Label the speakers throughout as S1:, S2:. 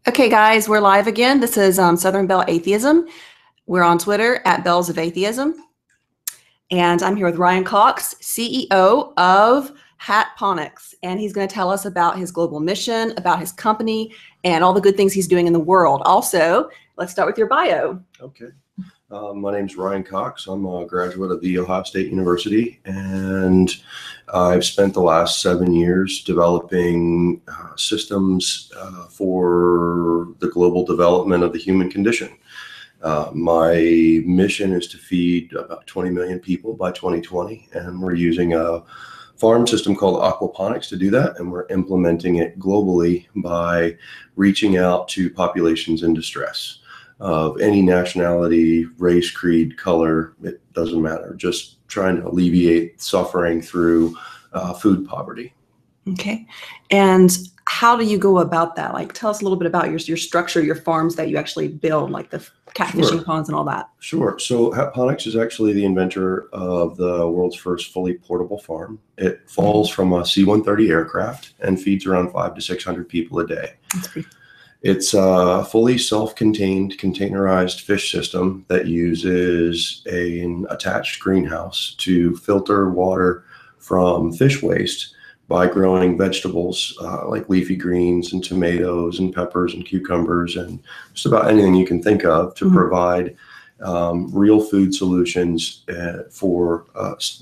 S1: Okay, guys, we're live again. This is Southern Belle Atheism. We're on Twitter at Bells of Atheism. And I'm here with Ryan Cox, CEO of Hatponics. And he's going to tell us about his global mission, about his company, and all the good things he's doing in the world. Also, let's start with your bio.
S2: Okay. My name's Ryan Cox. I'm a graduate of The Ohio State University, and I've spent the last 7 years developing systems for the global development of the human condition. My mission is to feed about 20 million people by 2020, and we're using a farm system called aquaponics to do that, and we're implementing it globally by reaching out to populations in distress of any nationality, race, creed, color, it doesn't matter. Just trying to alleviate suffering through food poverty.
S1: Okay. And how do you go about that? Like, tell us a little bit about your structure, your farms that you actually build, like the catfishing ponds and all that.
S2: Sure. So Hatponics is actually the inventor of the world's first fully portable farm. It falls from a C-130 aircraft and feeds around 500 to 600 people a day.
S1: That's pretty.
S2: It's a fully self-contained, containerized fish system that uses an attached greenhouse to filter water from fish waste by growing vegetables like leafy greens and tomatoes and peppers and cucumbers and just about anything you can think of to provide real food solutions for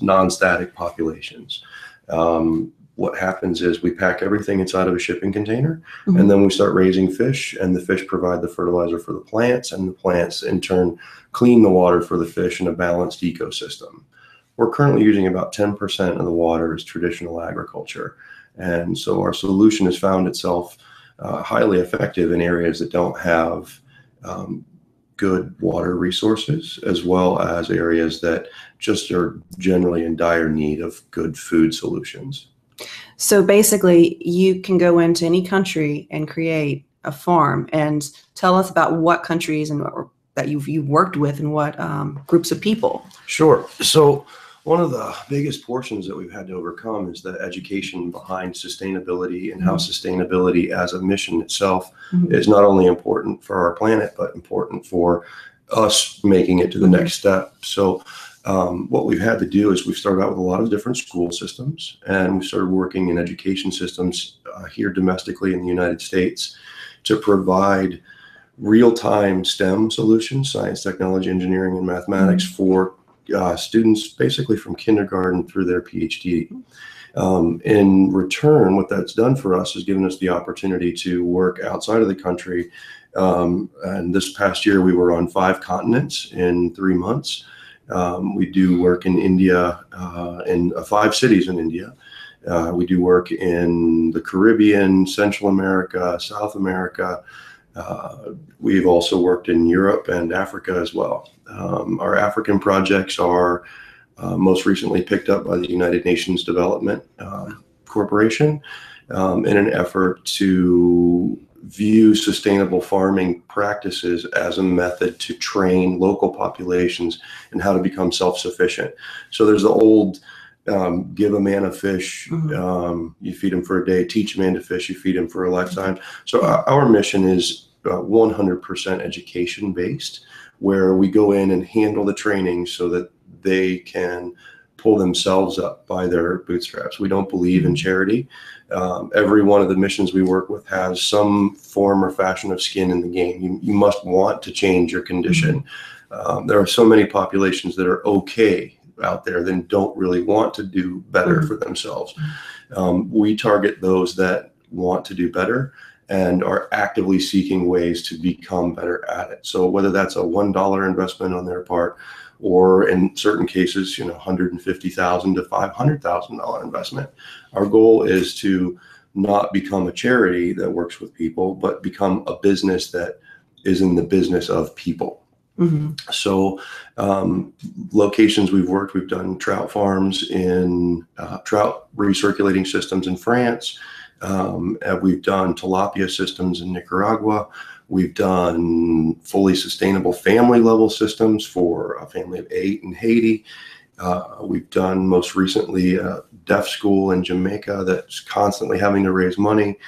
S2: non-static populations. What happens is we pack everything inside of a shipping container, and then we start raising fish, and the fish provide the fertilizer for the plants, and the plants in turn clean the water for the fish in a balanced ecosystem. We're currently using about 10% of the water as traditional agriculture. And so our solution has found itself highly effective in areas that don't have good water resources, as well as areas that just are generally in dire need of good food solutions.
S1: So basically, you can go into any country and create a farm. And tell us about what countries and that you've worked with and what groups of people.
S2: Sure. So one of the biggest portions that we've had to overcome is the education behind sustainability and how sustainability as a mission itself is not only important for our planet, but important for us making it to the next step. So what we've had to do is we've started out with a lot of different school systems, and we started working in education systems here domestically in the United States to provide real-time STEM solutions, science, technology, engineering, and mathematics for students basically from kindergarten through their PhD. In return, what that's done for us is given us the opportunity to work outside of the country. And this past year, we were on 5 continents in 3 months. We do work in India, in 5 cities in India. We do work in the Caribbean, Central America, South America. We've also worked in Europe and Africa as well. Our African projects are most recently picked up by the United Nations Development Corporation in an effort to view sustainable farming practices as a method to train local populations in how to become self-sufficient. So there's the old give a man a fish, you feed him for a day, teach a man to fish, you feed him for a lifetime. So our mission is 100% education based, where we go in and handle the training so that they can pull themselves up by their bootstraps. We don't believe in charity. Every one of the missions we work with has some form or fashion of skin in the game. You must want to change your condition. There are so many populations that are okay out there that don't really want to do better for themselves. We target those that want to do better and are actively seeking ways to become better at it. So whether that's a $1 investment on their part, or in certain cases, $150,000 to $500,000 investment. Our goal is to not become a charity that works with people, but become a business that is in the business of people. So locations we've worked, we've done trout farms in trout recirculating systems in France. We've done tilapia systems in Nicaragua. We've done fully sustainable family level systems for a family of 8 in Haiti. We've done most recently a deaf school in Jamaica that's constantly having to raise money.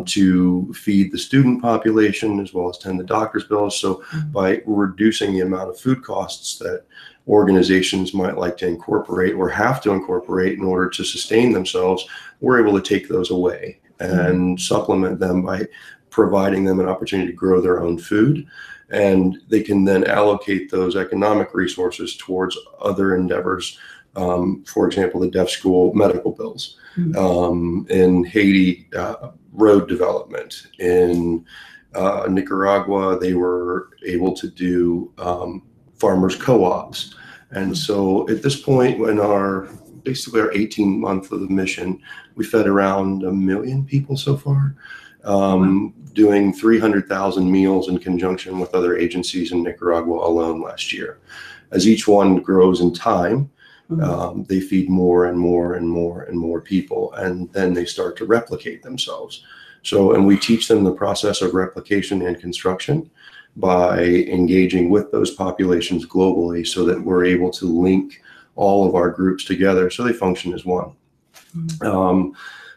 S2: to feed the student population as well as tend the doctor's bills. So by reducing the amount of food costs that organizations might like to incorporate or have to incorporate in order to sustain themselves, we're able to take those away and supplement them by providing them an opportunity to grow their own food. And they can then allocate those economic resources towards other endeavors. For example, the deaf school medical bills, in Haiti, road development. In Nicaragua, they were able to do farmers co-ops. And so at this point, when basically our 18-month of the mission, we fed around 1 million people so far, doing 300,000 meals in conjunction with other agencies in Nicaragua alone last year. As each one grows in time, they feed more and more and more and more people, and then they start to replicate themselves. So, and we teach them the process of replication and construction by engaging with those populations globally so that we're able to link all of our groups together so they function as one.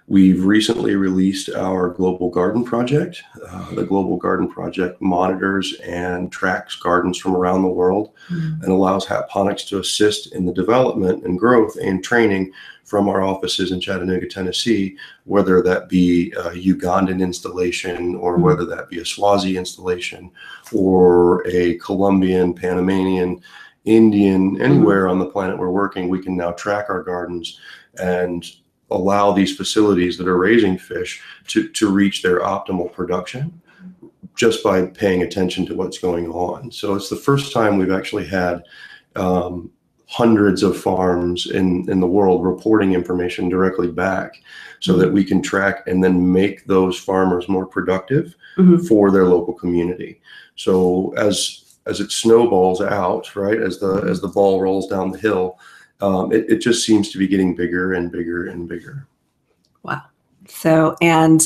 S2: We've recently released our Global Garden Project. The Global Garden Project monitors and tracks gardens from around the world and allows Hatponics to assist in the development and growth and training from our offices in Chattanooga, Tennessee, whether that be a Ugandan installation or whether that be a Swazi installation or a Colombian, Panamanian, Indian, anywhere on the planet we're working, we can now track our gardens and allow these facilities that are raising fish to reach their optimal production just by paying attention to what's going on. So it's the first time we've actually had hundreds of farms in the world reporting information directly back so that we can track and then make those farmers more productive for their local community. So as it snowballs out, right, as the ball rolls down the hill, it just seems to be getting bigger and bigger and bigger.
S1: Wow. So, and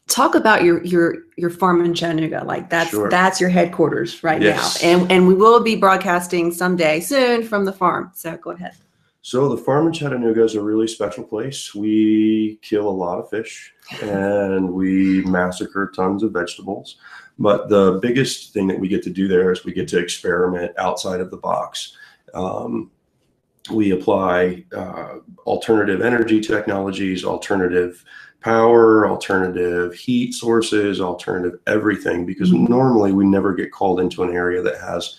S1: talk about your farm in Chattanooga. Like that's your headquarters right now. And we will be broadcasting someday soon from the farm. So go ahead.
S2: So the farm in Chattanooga is a really special place. We kill a lot of fish and we massacre tons of vegetables. But the biggest thing that we get to do there is we get to experiment outside of the box. We apply alternative energy technologies, alternative power, alternative heat sources, alternative everything, because normally we never get called into an area that has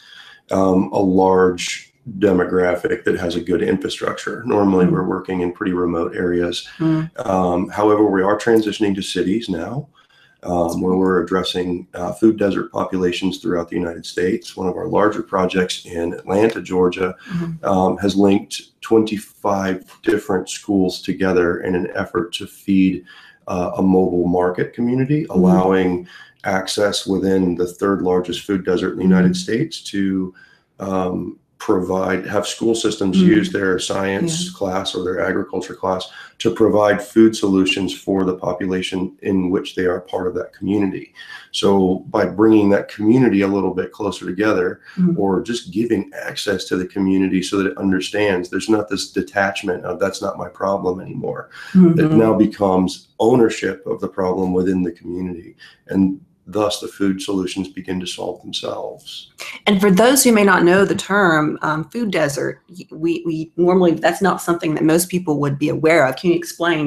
S2: a large demographic that has a good infrastructure. Normally we're working in pretty remote areas. However, we are transitioning to cities now, where we're addressing food desert populations throughout the United States. One of our larger projects in Atlanta, Georgia, has linked 25 different schools together in an effort to feed a mobile market community, allowing access within the third largest food desert in the United States to have school systems use their science class or their agriculture class to provide food solutions for the population in which they are part of that community. So by bringing that community a little bit closer together, or just giving access to the community so that it understands there's not this detachment of that's not my problem anymore. It now becomes ownership of the problem within the community, and thus the food solutions begin to solve themselves.
S1: And for those who may not know the term food desert, we normally, that's not something that most people would be aware of. Can you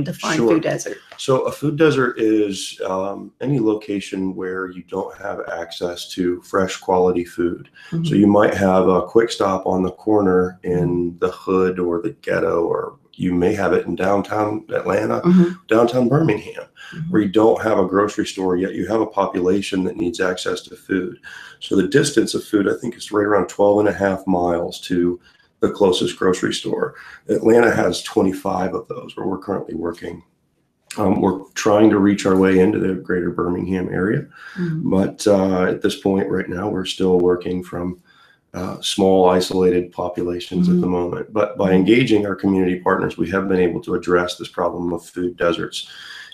S1: define food desert?
S2: So a food desert is any location where you don't have access to fresh quality food. So you might have a quick stop on the corner in the hood or the ghetto, or you may have it in downtown Atlanta, downtown Birmingham, where you don't have a grocery store yet you have a population that needs access to food. So the distance of food, I think, is right around 12.5 miles to the closest grocery store. Atlanta has 25 of those where we're currently working. We're trying to reach our way into the greater Birmingham area, but at this point right now, we're still working from small isolated populations at the moment. But by engaging our community partners, we have been able to address this problem of food deserts.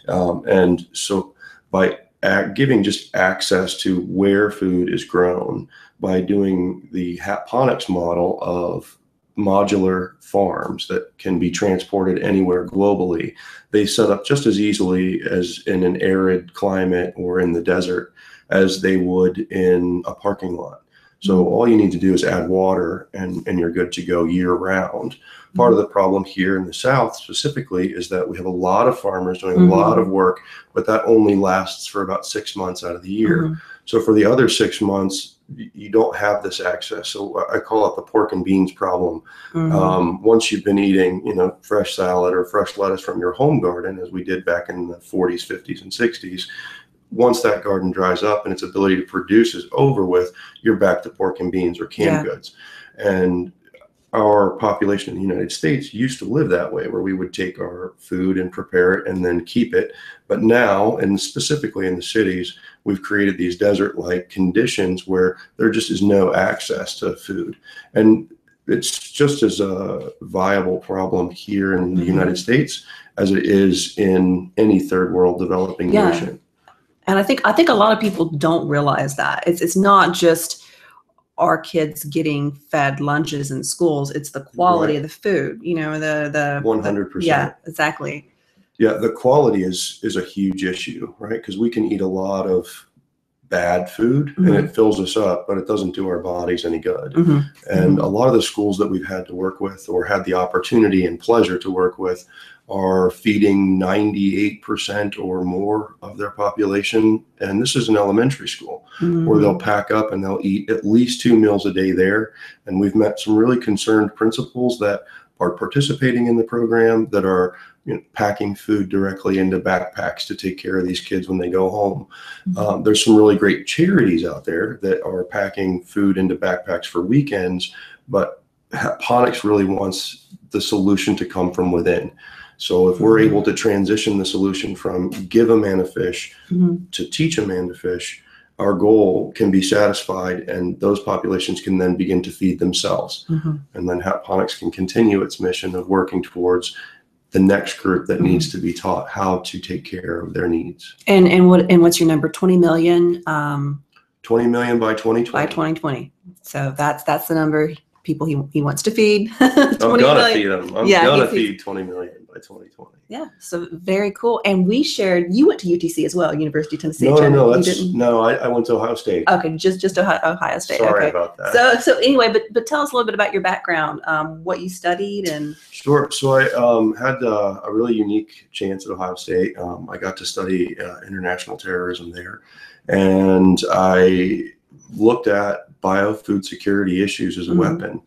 S2: And so by giving just access to where food is grown, by doing the Hatponics model of modular farms that can be transported anywhere globally. They set up just as easily as in an arid climate or in the desert as they would in a parking lot. So all you need to do is add water and you're good to go year round. Part of the problem here in the South specifically is that we have a lot of farmers doing a lot of work, but that only lasts for about 6 months out of the year. So for the other 6 months, you don't have this access. So I call it the pork and beans problem. Once you've been eating, fresh salad or fresh lettuce from your home garden, as we did back in the 40s, 50s, and 60s, once that garden dries up and its ability to produce is over with, you're back to pork and beans or canned goods. And our population in the United States used to live that way, where we would take our food and prepare it and then keep it. But now, and specifically in the cities, we've created these desert-like conditions where there just is no access to food. And it's just as a viable problem here in the United States as it is in any third world developing nation.
S1: And I think a lot of people don't realize that. It's not just our kids getting fed lunches in schools, it's the quality of the food, the
S2: 100%.
S1: Yeah, exactly.
S2: Yeah, the quality is a huge issue, right? Because we can eat a lot of bad food and it fills us up, but it doesn't do our bodies any good. And a lot of the schools that we've had to work with or had the opportunity and pleasure to work with are feeding 98% or more of their population. And this is an elementary school where they'll pack up and they'll eat at least 2 meals a day there. And we've met some really concerned principals that are participating in the program, that are packing food directly into backpacks to take care of these kids when they go home. There's some really great charities out there that are packing food into backpacks for weekends, but Hatponics really wants the solution to come from within. So if we're able to transition the solution from give a man a fish to teach a man to fish, our goal can be satisfied and those populations can then begin to feed themselves. And then Hatponics can continue its mission of working towards the next group that needs to be taught how to take care of their needs.
S1: And what's your number? 20 million?
S2: 20 million by 2020.
S1: By 2020. So that's the number people he wants to feed.
S2: I'm gonna feed them. I'm gonna feed 20 million by 2020.
S1: Yeah, so very cool. And we shared. You went to UTC as well, University of Tennessee.
S2: I went to Ohio State.
S1: Okay, just Ohio State.
S2: Sorry about that.
S1: So anyway, but tell us a little bit about your background, what you studied, and.
S2: Sure. So I had a really unique chance at Ohio State. I got to study international terrorism there, and I looked at biofood security issues as a weapon.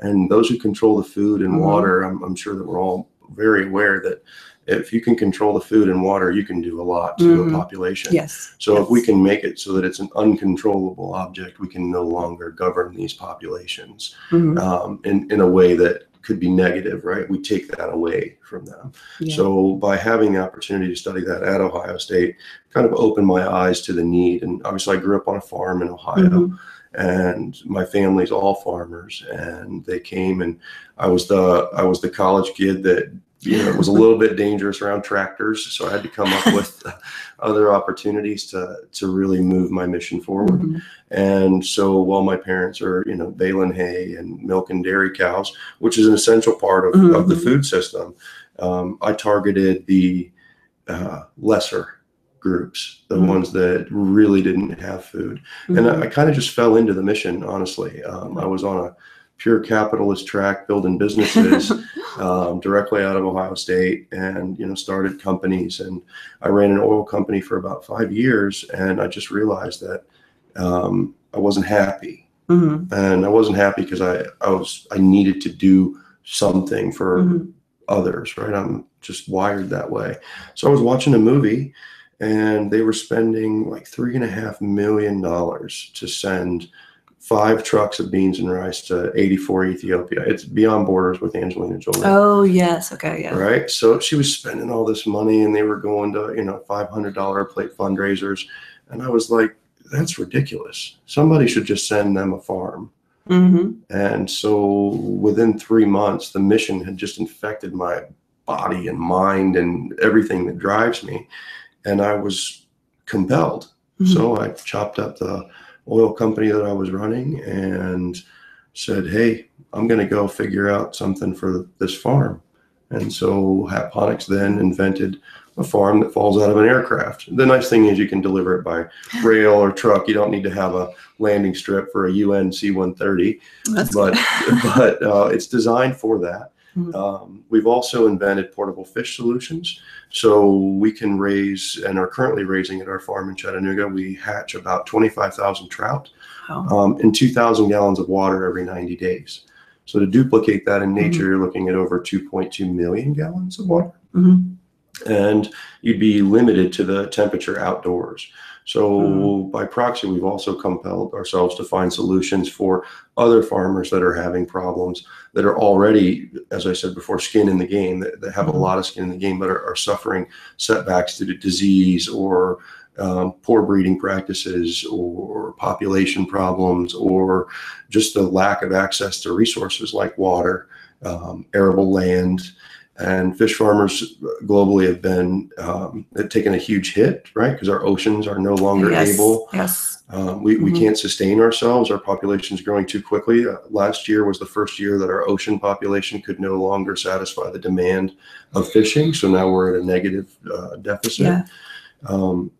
S2: And those who control the food and water, I'm sure that we're all very aware that if you can control the food and water, you can do a lot to a population. So if we can make it so that it's an uncontrollable object, we can no longer govern these populations in a way that could be negative, right? We take that away from them. So by having the opportunity to study that at Ohio State, kind of opened my eyes to the need. And obviously I grew up on a farm in Ohio. And my family's all farmers, and they came, and I was the college kid that was a little bit dangerous around tractors, so I had to come up with other opportunities to really move my mission forward. And so while my parents are baling hay and milking dairy cows, which is an essential part of the food system, I targeted the lesser groups, the ones that really didn't have food. And I kind of just fell into the mission, honestly. I was on a pure capitalist track, building businesses directly out of Ohio State, and started companies. And I ran an oil company for about 5 years, and I just realized that I wasn't happy. And I wasn't happy because I needed to do something for others, right? I'm just wired that way. So I was watching a movie, and they were spending like $3.5 million to send 5 trucks of beans and rice to 84 Ethiopia. It's Beyond Borders with Angelina Jolie.
S1: Oh, yes. Okay, yeah.
S2: Right? So she was spending all this money, and they were going to, $500 plate fundraisers. And I was like, that's ridiculous. Somebody should just send them a farm. And so within 3 months, the mission had just infected my body and mind and everything that drives me. And I was compelled. So I chopped up the oil company that I was running, and said, hey, I'm going to go figure out something for this farm. And so Hatponics then invented a farm that falls out of an aircraft. The nice thing is you can deliver it by rail or truck. You don't need to have a landing strip for a UN C-130, but it's designed for that. We've also invented portable fish solutions. So we can raise, and are currently raising at our farm in Chattanooga, we hatch about 25,000 trout in 2,000 gallons of water every 90 days. So to duplicate that in nature, you're looking at over 2.2 million gallons of water. And you'd be limited to the temperature outdoors. So by proxy, we've also compelled ourselves to find solutions for other farmers that are having problems, that are already, as I said before, skin in the game, that have a lot of skin in the game, but are suffering setbacks due to disease or poor breeding practices or population problems, or just the lack of access to resources like water, arable land. And fish farmers globally have been have taken a huge hit, right? Because our oceans are no longer able. We can't sustain ourselves. Our population is growing too quickly. Last year was the first year that our ocean population could no longer satisfy the demand of fishing. So now we're at a negative deficit.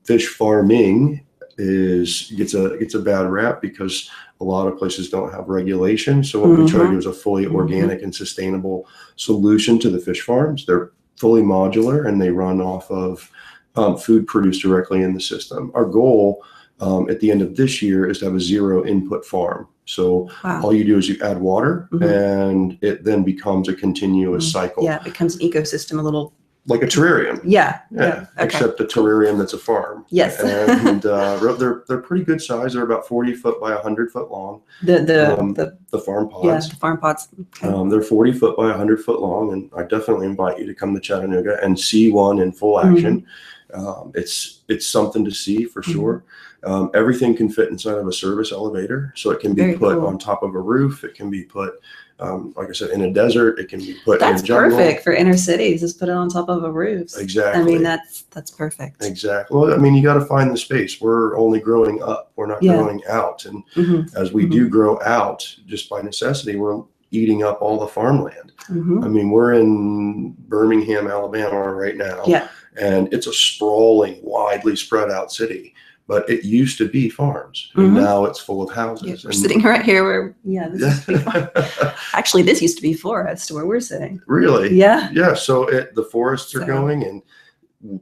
S2: Fish farming gets a bad rap because a lot of places don't have regulation. So what we try to do is a fully organic and sustainable solution to the fish farms. They're fully modular and they run off of food produced directly in the system. Our goal at the end of this year is to have a zero input farm. So all you do is you add water and it then becomes a continuous cycle.
S1: Yeah, it becomes an ecosystem, a little
S2: like a terrarium.
S1: Okay.
S2: Except a terrarium that's a farm. And they're pretty good size. They're about 40 foot by 100 foot long. The farm pods.
S1: Yeah, the farm pods.
S2: They're 40 foot by 100 foot long, and I definitely invite you to come to Chattanooga and see one in full action. It's something to see for sure. Everything can fit inside of a service elevator, so it can be put on top of a roof. It can be put, like I said, in a desert. It can be put in a jungle.
S1: That's perfect for inner cities. Just put it on top of a roof.
S2: Exactly.
S1: I mean, that's perfect.
S2: Exactly. Well, I mean, you got to find the space. We're only growing up. We're not growing out. And as we do grow out, just by necessity, we're eating up all the farmland. I mean, we're in Birmingham, Alabama right now. And it's a sprawling, widely spread out city. But it used to be farms, and now it's full of houses.
S1: We're sitting right here where, this used to be farm. Actually, this used to be forest where we're sitting.
S2: Really?
S1: Yeah.
S2: So the forests are going, and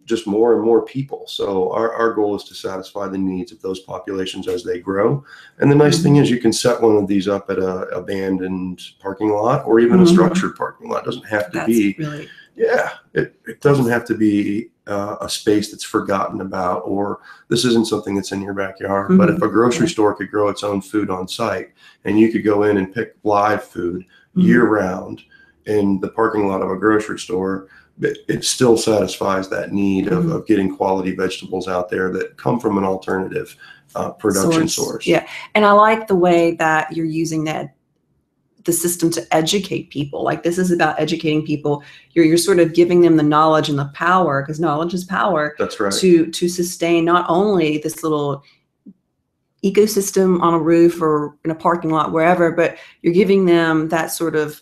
S2: just more and more people. So our goal is to satisfy the needs of those populations as they grow. And the nice thing is you can set one of these up at a abandoned parking lot or even a structured parking lot. It doesn't have to be. It doesn't have to be a space that's forgotten about, or this isn't something that's in your backyard. But if a grocery store could grow its own food on site, and you could go in and pick live food year round in the parking lot of a grocery store, it still satisfies that need of getting quality vegetables out there that come from an alternative production source.
S1: Yeah, and I like the way that you're using the system to educate people. Like, this is about educating people. You're sort of giving them the knowledge and the power, because knowledge is power.
S2: That's right.
S1: To sustain not only this little ecosystem on a roof or in a parking lot, wherever, but you're giving them that sort of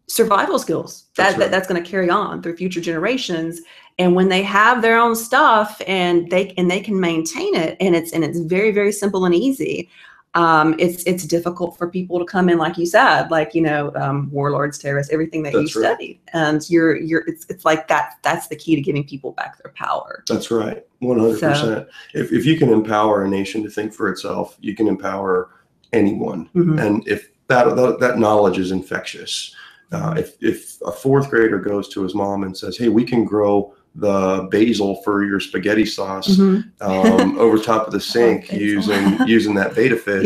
S1: survival skills that's going to carry on through future generations. And when they have their own stuff and they can maintain it, and it's very, very simple and easy. It's difficult for people to come in, like you said, like, warlords, terrorists, everything that you studied. And it's like that's the key to giving people back their power.
S2: That's right. 100%. If you can empower a nation to think for itself, you can empower anyone. And if that knowledge is infectious, if a fourth grader goes to his mom and says, hey, we can grow the basil for your spaghetti sauce over top of the sink using that beta fish,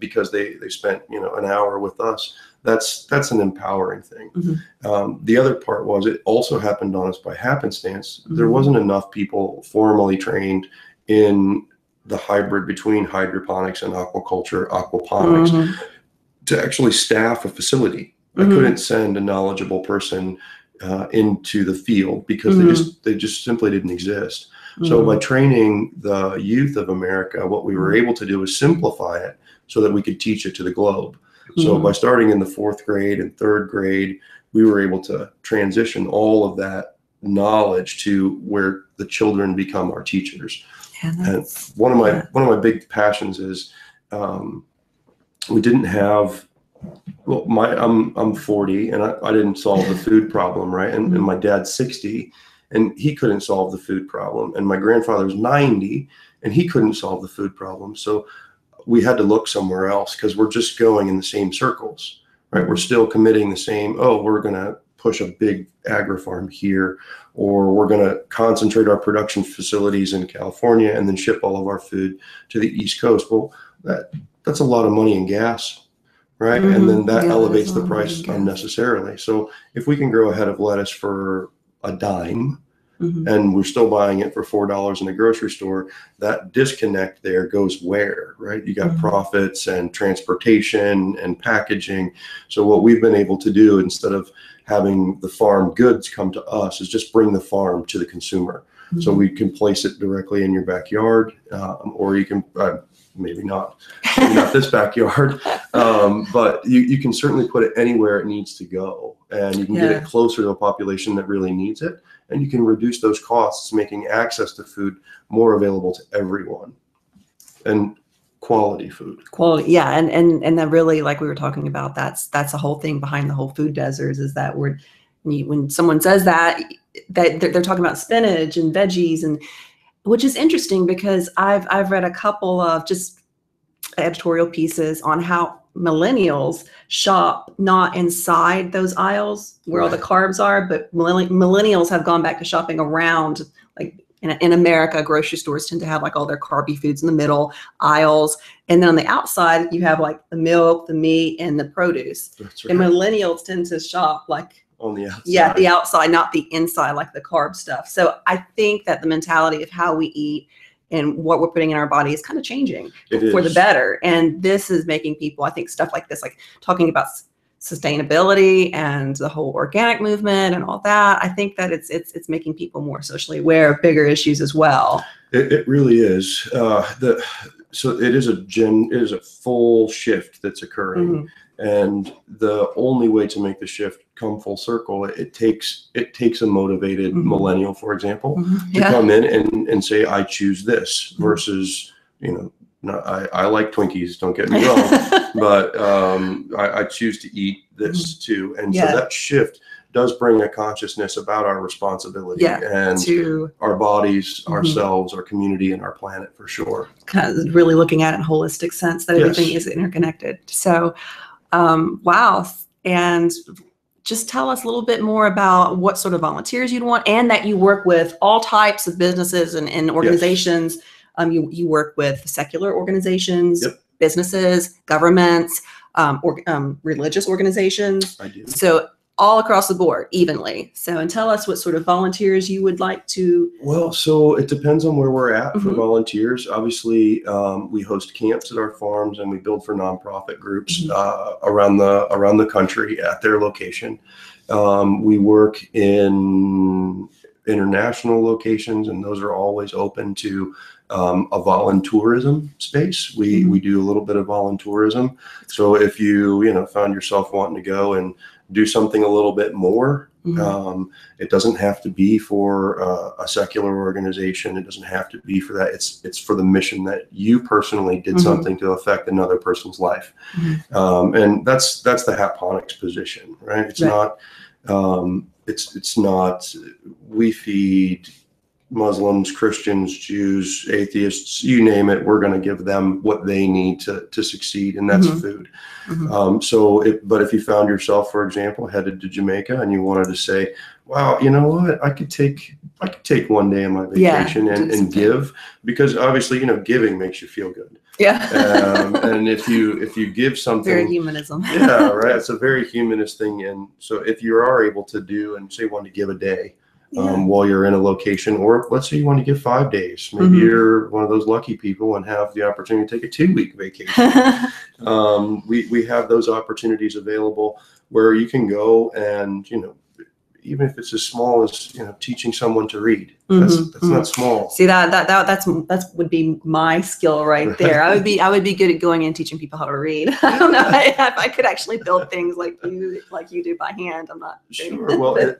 S2: because they spent an hour with us. That's an empowering thing. The other part was, it also happened on us by happenstance. There wasn't enough people formally trained in the hybrid between hydroponics and aquaponics to actually staff a facility. I couldn't send a knowledgeable person into the field because they just simply didn't exist. So by training the youth of America, what we were able to do is simplify it so that we could teach it to the globe. So by starting in the 4th grade and 3rd grade, we were able to transition all of that knowledge to where the children become our teachers. And one of my big passions is we didn't have, well, I'm 40 and I didn't solve the food problem, right? And my dad's 60 and he couldn't solve the food problem. And my grandfather's 90 and he couldn't solve the food problem. So we had to look somewhere else because we're just going in the same circles, right? We're still committing the same, oh, we're going to push a big agri-farm here, or we're going to concentrate our production facilities in California and then ship all of our food to the East Coast. Well, that's a lot of money in gas, right? And then that elevates the price unnecessarily. So if we can grow a head of lettuce for a dime, and we're still buying it for $4 in the grocery store, that disconnect there goes where, right? You got profits and transportation and packaging. So what we've been able to do, instead of having the farm goods come to us, is just bring the farm to the consumer. So we can place it directly in your backyard, or you can, maybe not this backyard, but you can certainly put it anywhere it needs to go, and you can get it closer to a population that really needs it, and you can reduce those costs, making access to food more available to everyone, and quality food.
S1: Quality, and that really, like we were talking about, that's the whole thing behind the whole food deserts, is that when someone says that they're talking about spinach and veggies, and which is interesting because I've read a couple of just editorial pieces on how millennials shop not inside those aisles where all the carbs are, but millennials have gone back to shopping around. Like in America, grocery stores tend to have like all their carby foods in the middle aisles, and then on the outside you have like the milk, the meat, and the produce. That's right. And millennials tend to shop like on the outside. The outside, not the inside, like the carb stuff. So I think that the mentality of how we eat and what we're putting in our body is kind of changing for the better. And this is making people, I think, stuff like this, like talking about sustainability and the whole organic movement and all that. I think that it's making people more socially aware of bigger issues as well.
S2: It really is. So it is a full shift that's occurring. And the only way to make the shift come full circle, it takes a motivated millennial, for example, to come in and say, I choose this, versus, I like Twinkies, don't get me wrong, but I choose to eat this too. And so that shift does bring a consciousness about our responsibility and to our bodies, ourselves, our community, and our planet, for sure.
S1: Kind of really looking at it in a holistic sense, that everything is interconnected. So wow. And just tell us a little bit more about what sort of volunteers you'd want, and that you work with all types of businesses and organizations. You work with secular organizations, businesses, governments, religious organizations.
S2: I do.
S1: So all across the board, evenly. So, and tell us what sort of volunteers you would like to.
S2: Well, so it depends on where we're at for volunteers. Obviously, we host camps at our farms, and we build for nonprofit groups around the country at their location. We work in international locations, and those are always open to a voluntourism space. We do a little bit of voluntourism. So if you found yourself wanting to go and do something a little bit more, it doesn't have to be for a secular organization. It doesn't have to be for that. It's for the mission that you personally did something to affect another person's life. And that's the Hatponics position, right? It's not it's not we feed Muslims, Christians, Jews, atheists, you name it. We're going to give them what they need to succeed, and that's food. But if you found yourself, for example, headed to Jamaica and you wanted to say, wow, you know what, I could take one day on my vacation and give, because obviously, giving makes you feel good. And if you give something,
S1: very humanism.
S2: Right. It's a very humanist thing. And so if you are able to do, and say, want to give a day, while you're in a location, or let's say you want to give 5 days, maybe you're one of those lucky people and have the opportunity to take a 2-week vacation. We have those opportunities available where you can go and even if it's as small as, teaching someone to read. That's not small.
S1: See, that's would be my skill right there. I would be good at going in and teaching people how to read. I don't know if I could actually build things like you do by hand. I'm not
S2: sure. Well,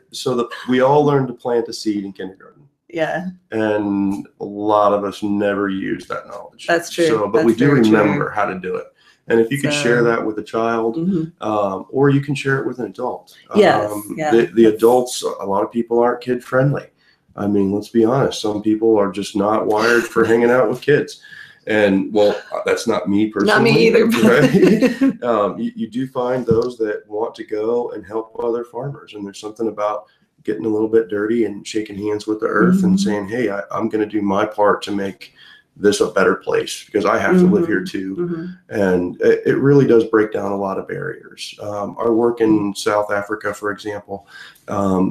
S2: we all learned to plant a seed in kindergarten.
S1: Yeah.
S2: And a lot of us never use that knowledge.
S1: That's true.
S2: So, but we do remember how to do it. And if you can share that with a child, or you can share it with an adult. The adults, a lot of people aren't kid friendly. I mean, let's be honest. Some people are just not wired for hanging out with kids. And well, that's not me personally.
S1: Not me either.
S2: Right? You do find those that want to go and help other farmers. And there's something about getting a little bit dirty and shaking hands with the earth and saying, hey, I'm going to do my part to make this a better place because I have to live here too. And it really does break down a lot of barriers. Our work in South Africa, for example,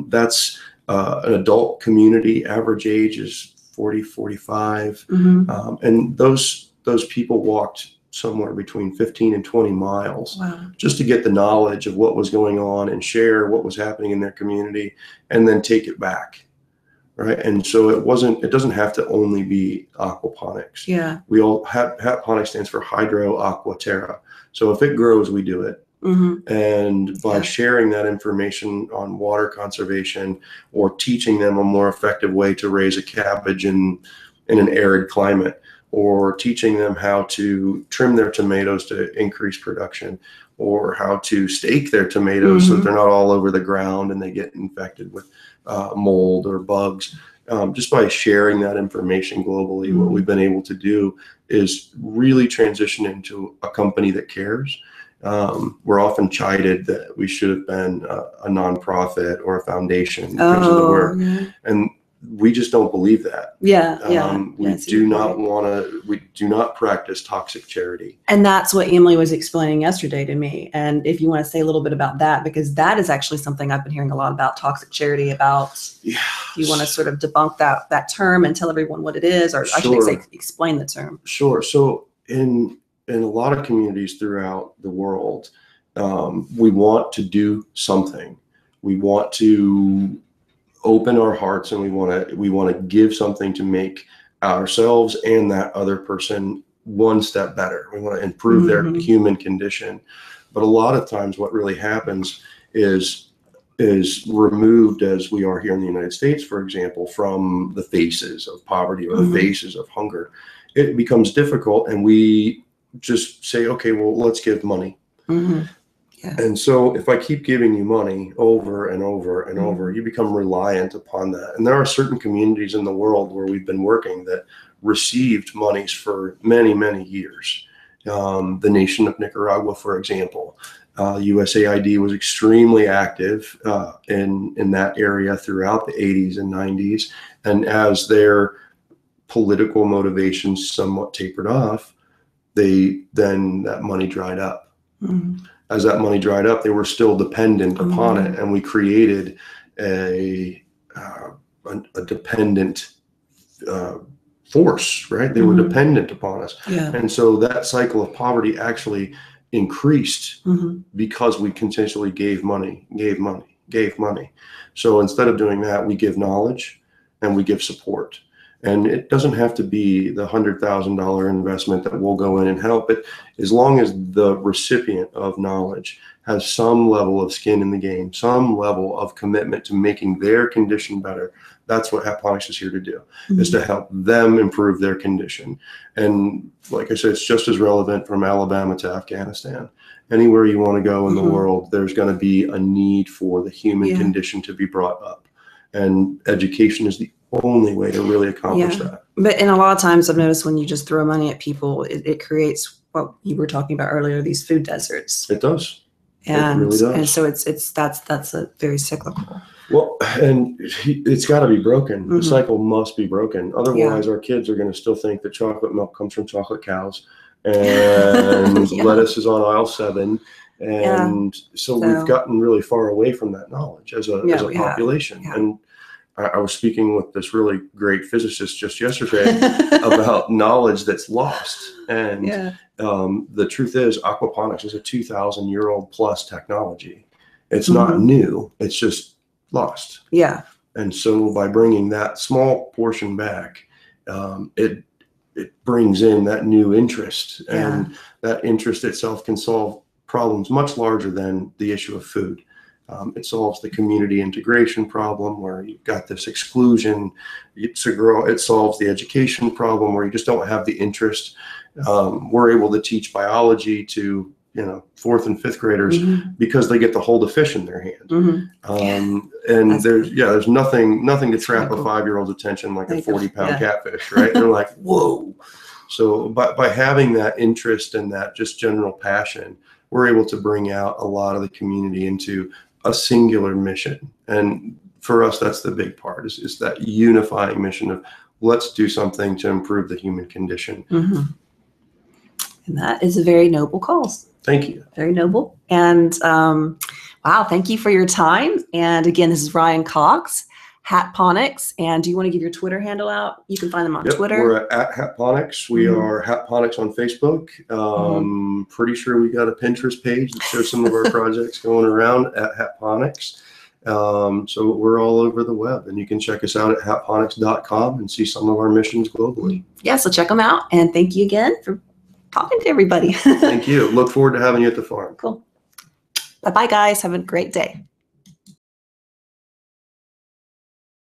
S2: that's an adult community. Average age is 40, 45. And those people walked somewhere between 15 and 20 miles just to get the knowledge of what was going on and share what was happening in their community and then take it back. Right. And so it doesn't have to only be aquaponics.
S1: Yeah.
S2: Hatponics stands for hydro aqua terra. So if it grows, we do it. And by sharing that information on water conservation or teaching them a more effective way to raise a cabbage in an arid climate, or teaching them how to trim their tomatoes to increase production, or how to stake their tomatoes so that they're not all over the ground and they get infected with mold or bugs. Just by sharing that information globally, what we've been able to do is really transition into a company that cares. We're often chided that we should have been a nonprofit or a foundation because of the work. And we just don't believe that. We do not practice toxic charity.
S1: And that's what Emily was explaining yesterday to me. And if you want to say a little bit about that, because that is actually something I've been hearing a lot about, toxic charity, about. Do you want to sort of debunk that term and tell everyone what it is, or I should say explain the term?
S2: Sure. So in a lot of communities throughout the world, we want to do something. We want to open our hearts, and we want to give something to make ourselves and that other person one step better. We want to improve their human condition. But a lot of times what really happens is removed, as we are here in the United States, for example, from the faces of poverty or the faces of hunger. It becomes difficult, and we just say, okay, well, let's give money. And so if I keep giving you money over and over and over, you become reliant upon that. And there are certain communities in the world where we've been working that received monies for many, many years. The nation of Nicaragua, for example, USAID was extremely active in that area throughout the 80s and 90s. And as their political motivations somewhat tapered off, that money dried up. As that money dried up, they were still dependent upon it, and we created a dependent force, right? They were dependent upon us, and so that cycle of poverty actually increased because we continually gave money. So instead of doing that, we give knowledge and we give support. And it doesn't have to be the $100,000 investment that will go in and help it, as long as the recipient of knowledge has some level of skin in the game, some level of commitment to making their condition better. That's what Hatponics is here to do, is to help them improve their condition. And like I said, it's just as relevant from Alabama to Afghanistan. Anywhere you want to go in the world, there's going to be a need for the human condition to be brought up. And education is the only way to really accomplish that.
S1: But a lot of times I've noticed when you just throw money at people, it creates what you were talking about earlier, these food deserts.
S2: It does.
S1: And,
S2: it really does.
S1: And so that's a very cyclical.
S2: Well, and it's got to be broken. The cycle must be broken. Otherwise, our kids are going to still think that chocolate milk comes from chocolate cows, and lettuce is on aisle 7. And so we've gotten really far away from that knowledge as a population. And I was speaking with this really great physicist just yesterday about knowledge that's lost. And the truth is, aquaponics is a 2,000-year-old plus technology. It's not new. It's just lost.
S1: Yeah.
S2: And so by bringing that small portion back, it brings in that new interest, and that interest itself can solve problems much larger than the issue of food. It solves the community integration problem where you've got this exclusion. It solves the education problem where you just don't have the interest. We're able to teach biology to 4th and 5th graders because they get to hold a fish in their hand. And there's nothing to trap a 5-year-old's attention like a 40-pound catfish, right? They're like, whoa. So by having that interest and that just general passion, we're able to bring out a lot of the community into a singular mission. And for us, that's the big part, is that unifying mission of let's do something to improve the human condition.
S1: And that is a very noble cause.
S2: Thank you.
S1: Very noble. And wow, thank you for your time. And again, this is Ryan Cox, Hatponics. And do you want to give your Twitter handle out? You can find them on Twitter.
S2: We're at Hatponics. We are Hatponics on Facebook. Pretty sure we got a Pinterest page that shows some of our projects going around at Hatponics. So we're all over the web, and you can check us out at hatponics.com and see some of our missions globally.
S1: Yeah, so check them out. And thank you again for talking to everybody.
S2: Thank you. Look forward to having you at the farm.
S1: Cool. Bye-bye, guys. Have a great day.